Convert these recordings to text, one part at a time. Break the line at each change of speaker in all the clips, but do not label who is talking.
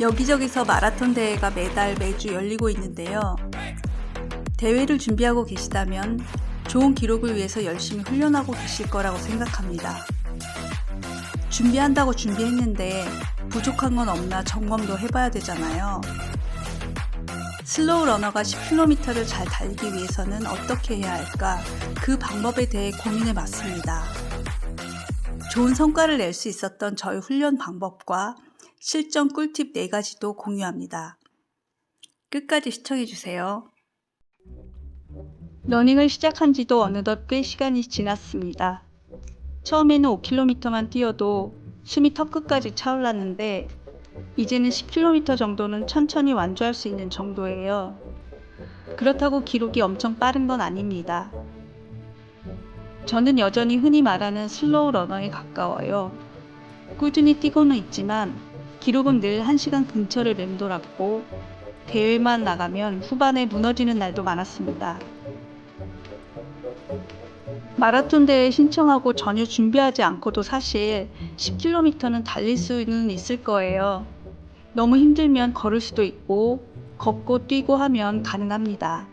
여기저기서 마라톤 대회가 매달 매주 열리고 있는데요. 대회를 준비하고 계시다면 좋은 기록을 위해서 열심히 훈련하고 계실 거라고 생각합니다. 준비한다고 준비했는데 부족한 건 없나 점검도 해봐야 되잖아요. 슬로우 러너가 10km를 잘 달리기 위해서는 어떻게 해야 할까? 그 방법에 대해 고민해 봤습니다. 좋은 성과를 낼 수 있었던 저의 훈련 방법과 실전 꿀팁 4가지도 공유합니다. 끝까지 시청해주세요. 러닝을 시작한 지도 어느덧 꽤 시간이 지났습니다. 처음에는 5km만 뛰어도 숨이 턱끝까지 차올랐는데 이제는 10km 정도는 천천히 완주할 수 있는 정도예요. 그렇다고 기록이 엄청 빠른 건 아닙니다. 저는 여전히 흔히 말하는 슬로우 러너에 가까워요. 꾸준히 뛰고는 있지만 기록은 늘 1시간 근처를 맴돌았고 대회만 나가면 후반에 무너지는 날도 많았습니다. 마라톤 대회 신청하고 전혀 준비하지 않고도 사실 10km는 달릴 수는 있을 거예요. 너무 힘들면 걸을 수도 있고 걷고 뛰고 하면 가능합니다.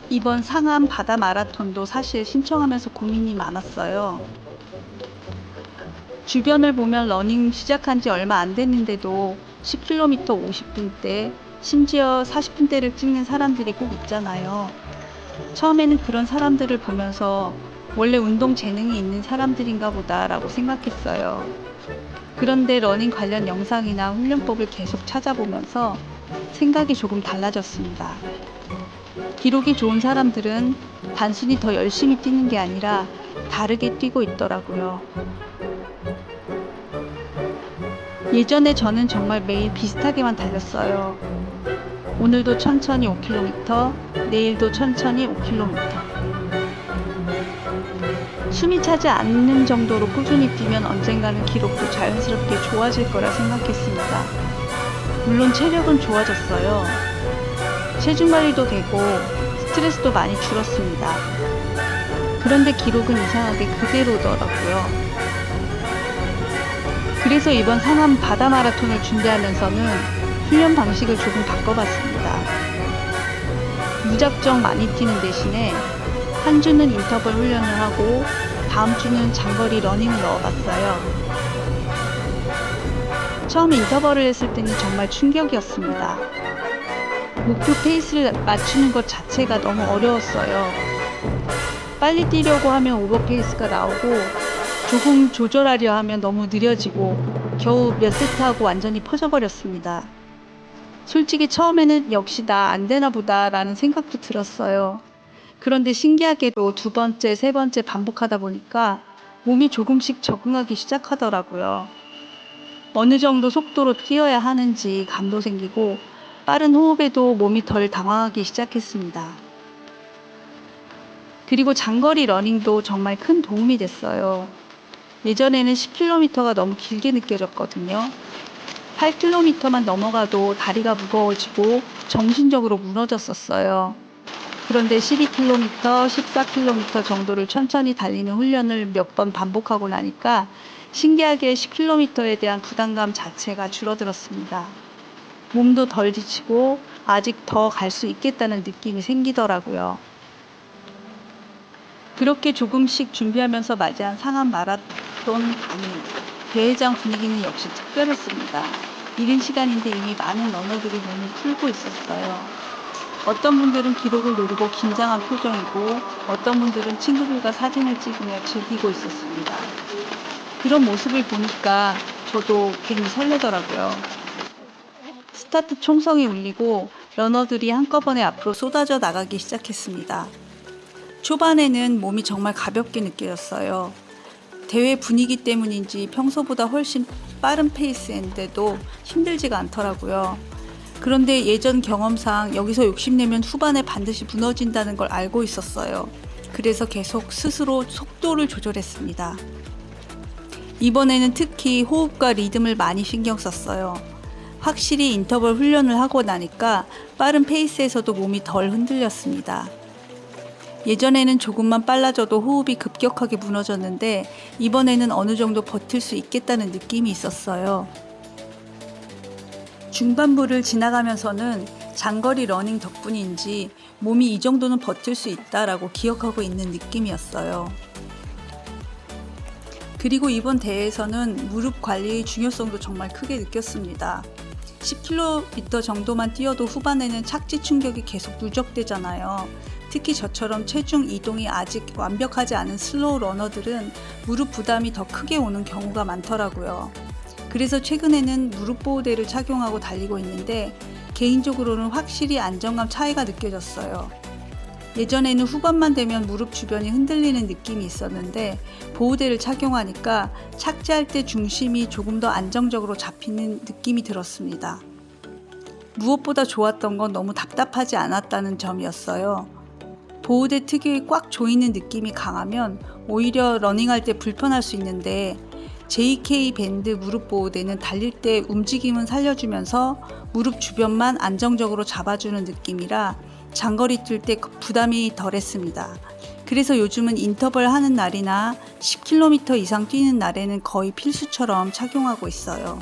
이번 상암 바다 마라톤도 사실 신청하면서 고민이 많았어요. 주변을 보면 러닝 시작한 지 얼마 안 됐는데도 10km 50분대, 심지어 40분대를 찍는 사람들이 꼭 있잖아요. 처음에는 그런 사람들을 보면서 원래 운동 재능이 있는 사람들인가 보다라고 생각했어요. 그런데 러닝 관련 영상이나 훈련법을 계속 찾아보면서 생각이 조금 달라졌습니다. 기록이 좋은 사람들은 단순히 더 열심히 뛰는 게 아니라 다르게 뛰고 있더라고요. 예전에 저는 정말 매일 비슷하게만 달렸어요. 오늘도 천천히 5km, 내일도 천천히 5km. 숨이 차지 않는 정도로 꾸준히 뛰면 언젠가는 기록도 자연스럽게 좋아질 거라 생각했습니다. 물론 체력은 좋아졌어요. 체중 관리도 되고 스트레스도 많이 줄었습니다. 그런데 기록은 이상하게 그대로더라고요. 그래서 이번 상암 바다 마라톤을 준비하면서는 훈련 방식을 조금 바꿔봤습니다. 무작정 많이 뛰는 대신에 한 주는 인터벌 훈련을 하고 다음 주는 장거리 러닝을 넣어봤어요. 처음 인터벌을 했을 때는 정말 충격이었습니다. 목표 페이스를 맞추는 것 자체가 너무 어려웠어요. 빨리 뛰려고 하면 오버페이스가 나오고 조금 조절하려 하면 너무 느려지고 겨우 몇 세트 하고 완전히 퍼져버렸습니다. 솔직히 처음에는 역시 나 안 되나 보다 라는 생각도 들었어요. 그런데 신기하게도 2번째, 3번째 반복하다 보니까 몸이 조금씩 적응하기 시작하더라고요. 어느 정도 속도로 뛰어야 하는지 감도 생기고 빠른 호흡에도 몸이 덜 당황하기 시작했습니다. 그리고 장거리 러닝도 정말 큰 도움이 됐어요. 예전에는 10km가 너무 길게 느껴졌거든요. 8km만 넘어가도 다리가 무거워지고 정신적으로 무너졌었어요. 그런데 12km, 14km 정도를 천천히 달리는 훈련을 몇 번 반복하고 나니까 신기하게 10km에 대한 부담감 자체가 줄어들었습니다. 몸도 덜 지치고 아직 더 갈 수 있겠다는 느낌이 생기더라고요. 그렇게 조금씩 준비하면서 맞이한 상암 마라톤 대회장 분위기는 역시 특별했습니다. 이른 시간인데 이미 많은 러너들이 몸을 풀고 있었어요. 어떤 분들은 기록을 노리고 긴장한 표정이고 어떤 분들은 친구들과 사진을 찍으며 즐기고 있었습니다. 그런 모습을 보니까 저도 괜히 설레더라고요. 스타트 총성이 울리고 러너들이 한꺼번에 앞으로 쏟아져 나가기 시작했습니다. 초반에는 몸이 정말 가볍게 느껴졌어요. 대회 분위기 때문인지 평소보다 훨씬 빠른 페이스인데도 힘들지가 않더라고요. 그런데 예전 경험상 여기서 욕심내면 후반에 반드시 무너진다는 걸 알고 있었어요. 그래서 계속 스스로 속도를 조절했습니다. 이번에는 특히 호흡과 리듬을 많이 신경 썼어요. 확실히 인터벌 훈련을 하고 나니까 빠른 페이스에서도 몸이 덜 흔들렸습니다. 예전에는 조금만 빨라져도 호흡이 급격하게 무너졌는데 이번에는 어느 정도 버틸 수 있겠다는 느낌이 있었어요. 중반부를 지나가면서는 장거리 러닝 덕분인지 몸이 이 정도는 버틸 수 있다라고 기억하고 있는 느낌이었어요. 그리고 이번 대회에서는 무릎 관리의 중요성도 정말 크게 느꼈습니다. 10km 정도만 뛰어도 후반에는 착지 충격이 계속 누적되잖아요. 특히 저처럼 체중 이동이 아직 완벽하지 않은 슬로우 러너들은 무릎 부담이 더 크게 오는 경우가 많더라고요. 그래서 최근에는 무릎 보호대를 착용하고 달리고 있는데 개인적으로는 확실히 안정감 차이가 느껴졌어요. 예전에는 후반만 되면 무릎 주변이 흔들리는 느낌이 있었는데 보호대를 착용하니까 착지할 때 중심이 조금 더 안정적으로 잡히는 느낌이 들었습니다. 무엇보다 좋았던 건 너무 답답하지 않았다는 점이었어요. 보호대 특유의 꽉 조이는 느낌이 강하면 오히려 러닝할 때 불편할 수 있는데 JK 밴드 무릎 보호대는 달릴 때 움직임은 살려주면서 무릎 주변만 안정적으로 잡아주는 느낌이라 장거리 뛸 때 부담이 덜했습니다. 그래서 요즘은 인터벌 하는 날이나 10km 이상 뛰는 날에는 거의 필수처럼 착용하고 있어요.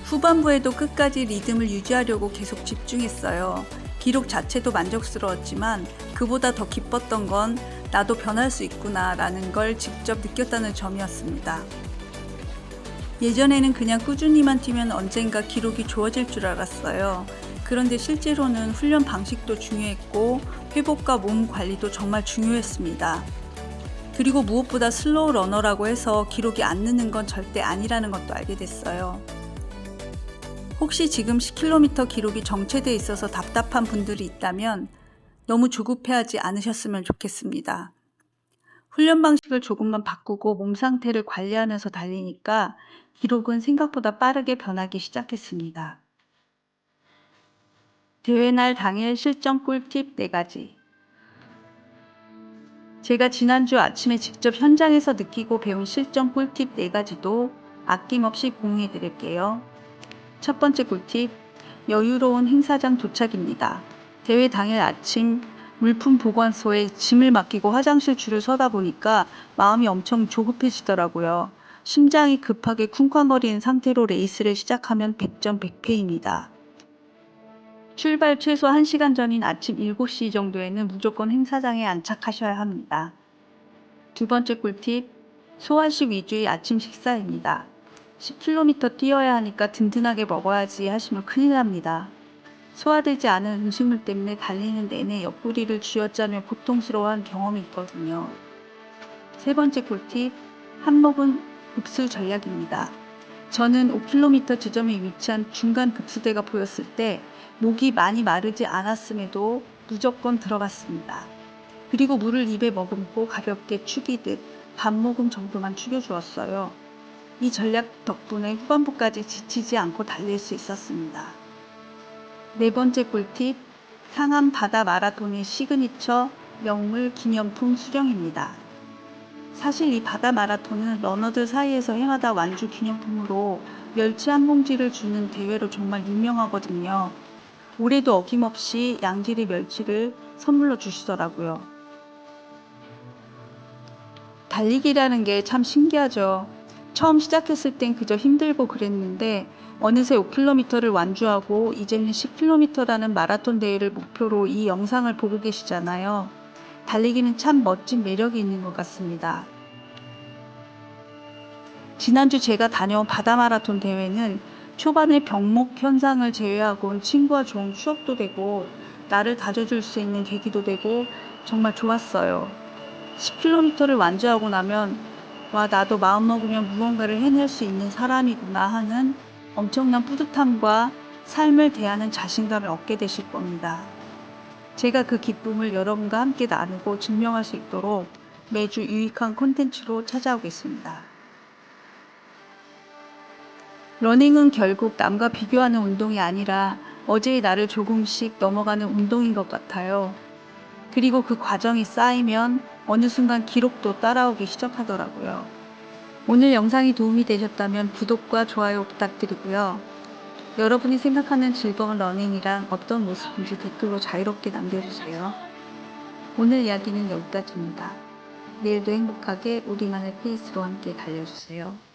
후반부에도 끝까지 리듬을 유지하려고 계속 집중했어요. 기록 자체도 만족스러웠지만 그보다 더 기뻤던 건 나도 변할 수 있구나 라는 걸 직접 느꼈다는 점이었습니다. 예전에는 그냥 꾸준히만 뛰면 언젠가 기록이 좋아질 줄 알았어요. 그런데 실제로는 훈련 방식도 중요했고 회복과 몸 관리도 정말 중요했습니다. 그리고 무엇보다 슬로우 러너라고 해서 기록이 안 느는 건 절대 아니라는 것도 알게 됐어요. 혹시 지금 10km 기록이 정체되어 있어서 답답한 분들이 있다면 너무 조급해하지 않으셨으면 좋겠습니다. 훈련 방식을 조금만 바꾸고 몸 상태를 관리하면서 달리니까 기록은 생각보다 빠르게 변하기 시작했습니다. 대회날 당일 실전 꿀팁 4가지. 제가 지난주 아침에 직접 현장에서 느끼고 배운 실전 꿀팁 4가지도 아낌없이 공유해 드릴게요. 첫 번째 꿀팁, 여유로운 행사장 도착입니다. 대회 당일 아침 물품 보관소에 짐을 맡기고 화장실 줄을 서다 보니까 마음이 엄청 조급해지더라고요. 심장이 급하게 쿵쾅거리는 상태로 레이스를 시작하면 100점 100패입니다. 출발 최소 1시간 전인 아침 7시 정도에는 무조건 행사장에 안착하셔야 합니다. 두 번째 꿀팁, 소화식 위주의 아침 식사입니다. 10km 뛰어야 하니까 든든하게 먹어야지 하시면 큰일 납니다. 소화되지 않은 음식물 때문에 달리는 내내 옆구리를 쥐어짜며 고통스러워한 경험이 있거든요. 세 번째 꿀팁, 한 모금 급수 전략입니다. 저는 5km 지점에 위치한 중간 급수대가 보였을 때 목이 많이 마르지 않았음에도 무조건 들어갔습니다. 그리고 물을 입에 머금고 가볍게 축이듯 반 모금 정도만 축여주었어요. 이 전략 덕분에 후반부까지 지치지 않고 달릴 수 있었습니다. 네 번째 꿀팁, 상암 바다 마라톤의 시그니처 명물 기념품 수령입니다. 사실 이 바다 마라톤은 러너들 사이에서 해마다 완주 기념품으로 멸치 한 봉지를 주는 대회로 정말 유명하거든요. 올해도 어김없이 양질의 멸치를 선물로 주시더라고요. 달리기라는 게 참 신기하죠. 처음 시작했을 땐 그저 힘들고 그랬는데 어느새 5km를 완주하고 이제는 10km라는 마라톤 대회를 목표로 이 영상을 보고 계시잖아요. 달리기는 참 멋진 매력이 있는 것 같습니다. 지난주 제가 다녀온 바다 마라톤 대회는 초반에 병목 현상을 제외하고는 친구와 좋은 추억도 되고 나를 다져줄 수 있는 계기도 되고 정말 좋았어요. 10km를 완주하고 나면 와, 나도 마음먹으면 무언가를 해낼 수 있는 사람이구나 하는 엄청난 뿌듯함과 삶을 대하는 자신감을 얻게 되실 겁니다. 제가 그 기쁨을 여러분과 함께 나누고 증명할 수 있도록 매주 유익한 콘텐츠로 찾아오겠습니다. 러닝은 결국 남과 비교하는 운동이 아니라 어제의 나를 조금씩 넘어가는 운동인 것 같아요. 그리고 그 과정이 쌓이면 어느 순간 기록도 따라오기 시작하더라고요. 오늘 영상이 도움이 되셨다면 구독과 좋아요 부탁드리고요. 여러분이 생각하는 즐거운 러닝이란 어떤 모습인지 댓글로 자유롭게 남겨주세요. 오늘 이야기는 여기까지입니다. 내일도 행복하게 우리만의 페이스로 함께 달려주세요.